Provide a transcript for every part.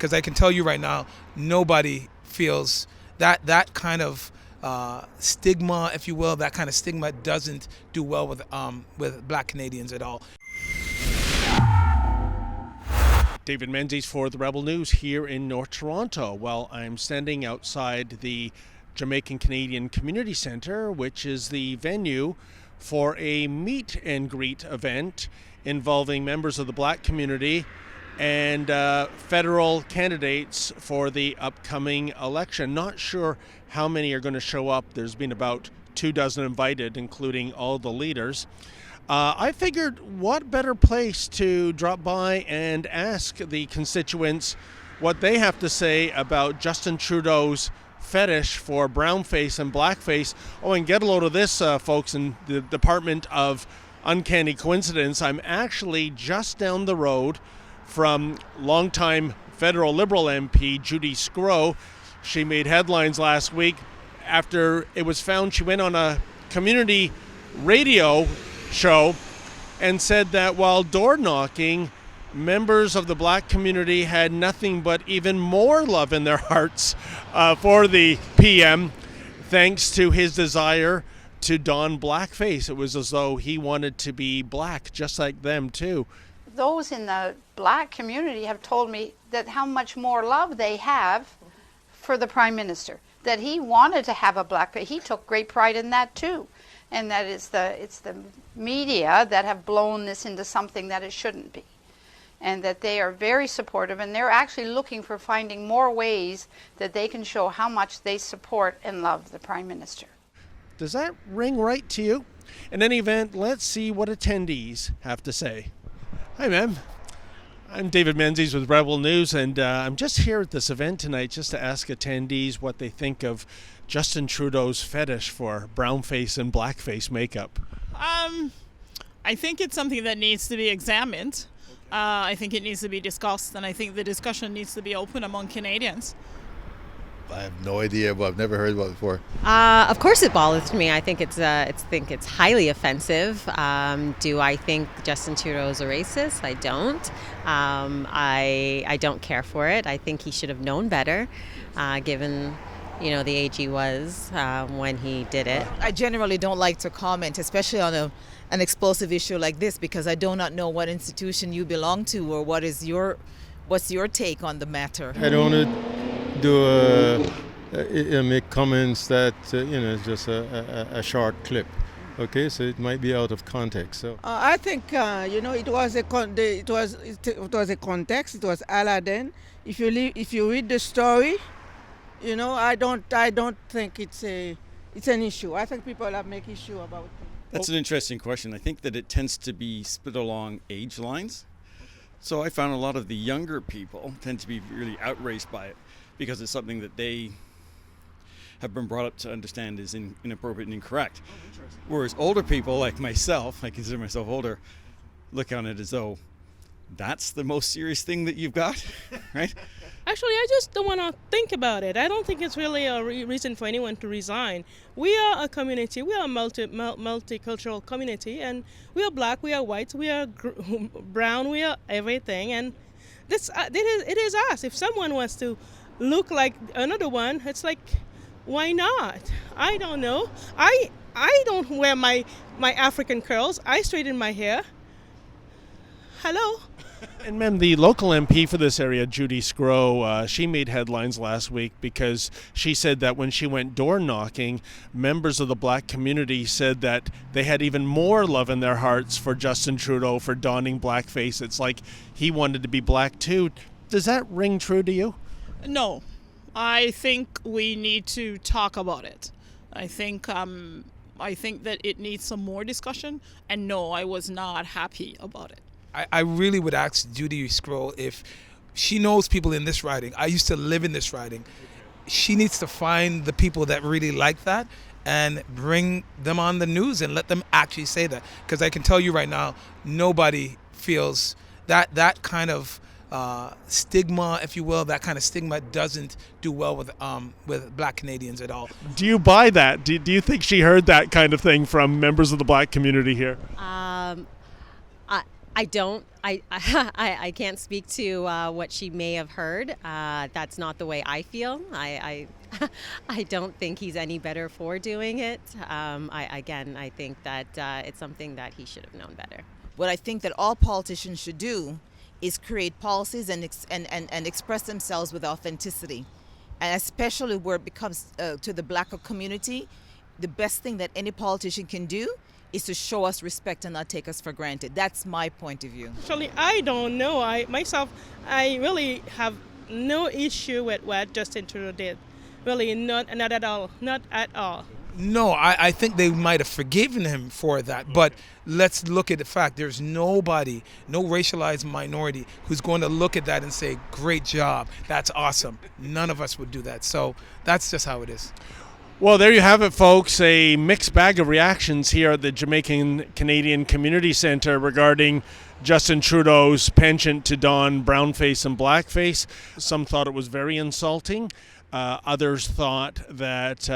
Because I can tell you right now, nobody feels that kind of stigma, if you will, that kind of stigma doesn't do well with Black Canadians at all. David Menzies for the Rebel News here in North Toronto. Well, I'm standing outside the Jamaican Cdn Community Centre, which is the venue for a meet and greet event involving members of the Black community and federal candidates for the upcoming election. Not sure how many are going to show up. There's been about 24 invited, including all the leaders. I figured what better place to drop by and ask the constituents what they have to say about Justin Trudeau's fetish for brownface and blackface. Oh, and get a load of this, folks, in the Department of Uncanny Coincidence. I'm actually just down the road from longtime federal Liberal MP Judy Sgro. She made headlines last week after it was found she went on a community radio show and said that while door knocking, members of the Black community had nothing but even more love in their hearts for the PM, thanks to his desire to don blackface. It was as though he wanted to be black, just like them too. Those in the Black community have told me that how much more love they have for the Prime Minister, that he wanted to have a blackface. He took great pride in that too. And that it's the media that have blown this into something that it shouldn't be. And that they are very supportive, and they're actually looking for finding more ways that they can show how much they support and love the Prime Minister. Does that ring right to you? In any event, let's see what attendees have to say. Hi, ma'am. I'm David Menzies with Rebel News, and I'm just here at this event tonight just to ask attendees what they think of Justin Trudeau's fetish for brownface and blackface makeup. I think it's something that needs to be examined. I think it needs to be discussed, and I think the discussion needs to be open among Canadians. I have no idea, but I've never heard about it before. Of course it bothers me. I think it's highly offensive. Do I think Justin Trudeau is a racist? I don't. I don't care for it. I think he should have known better, given the age he was when he did it. I generally don't like to comment, especially on an explosive issue like this, because I do not know what institution you belong to or what's your take on the matter. I don't want to make comments that it's just a short clip. Okay, so it might be out of context. So I think it was a context. It was Aladdin. If you read the story, I don't think it's an issue. I think people have make issue about it. That's an interesting question. I think that it tends to be split along age lines. So I found a lot of the younger people tend to be really outraged by it because it's something that they have been brought up to understand is inappropriate and incorrect. Whereas older people like myself, I consider myself older, look on it as though that's the most serious thing that you've got, right? Actually, I just don't want to think about it. I don't think it's really a reason for anyone to resign. We are a community. We are a multicultural community, and we are Black, we are white, we are brown, we are everything. And it is us. If someone wants to look like another one, it's like, why not? I don't know. I don't wear my African curls. I straighten my hair. Hello? And ma'am, the local MP for this area, Judy Sgro, she made headlines last week because she said that when she went door knocking, members of the Black community said that they had even more love in their hearts for Justin Trudeau for donning blackface. It's like he wanted to be black too. Does that ring true to you? No, I think we need to talk about it. I think that it needs some more discussion, and no, I was not happy about it. I really would ask Judy Sgro if she knows people in this riding. I used to live in this riding. She needs to find the people that really like that and bring them on the news and let them actually say that. Because I can tell you right now, nobody feels that kind of stigma, if you will, that kind of stigma doesn't do well with Black Canadians at all. Do you buy that? Do you think she heard that kind of thing from members of the Black community here? I don't. I can't speak to what she may have heard. That's not the way I feel. I don't think he's any better for doing it. I think that it's something that he should have known better. What I think that all politicians should do is create policies and express themselves with authenticity. And especially where it becomes to the black community, the best thing that any politician can do is to show us respect and not take us for granted. That's my point of view. Actually, I don't know. I really have no issue with what Justin Trudeau did. Really, not at all. Not at all. No, I think they might have forgiven him for that. But let's look at the fact. There's nobody, no racialized minority, who's going to look at that and say, great job, that's awesome. None of us would do that. So that's just how it is. Well, there you have it, folks. A mixed bag of reactions here at the Jamaican Cdn Community Centre regarding Justin Trudeau's penchant to don brownface and blackface. Some thought it was very insulting. Others thought that,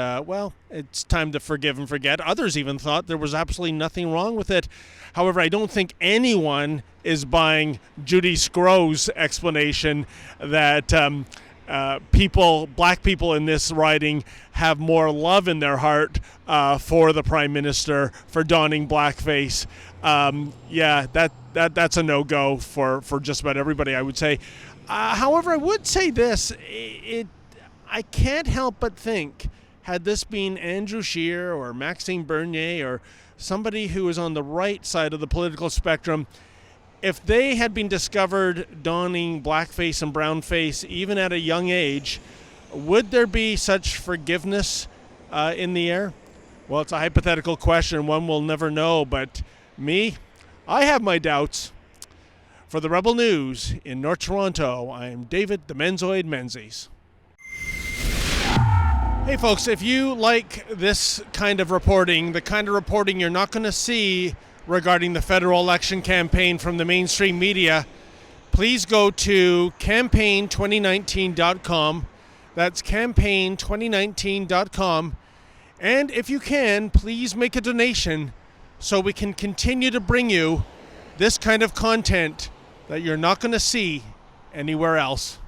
it's time to forgive and forget. Others even thought there was absolutely nothing wrong with it. However, I don't think anyone is buying Judy Sgro's explanation that black people in this riding have more love in their heart for the Prime Minister for donning blackface. That's a no-go for just about everybody, I would say. However, I would say this. I can't help but think, had this been Andrew Scheer or Maxime Bernier or somebody who is on the right side of the political spectrum, if they had been discovered donning blackface and brownface even at a young age, would there be such forgiveness in the air? Well, it's a hypothetical question. One will never know, but me, I have my doubts. For the Rebel News in North Toronto, I am David the Menzoid Menzies. Hey folks, if you like this kind of reporting, the kind of reporting you're not going to see regarding the federal election campaign from the mainstream media, please go to campaign2019.com. That's campaign2019.com. And if you can, please make a donation so we can continue to bring you this kind of content that you're not going to see anywhere else.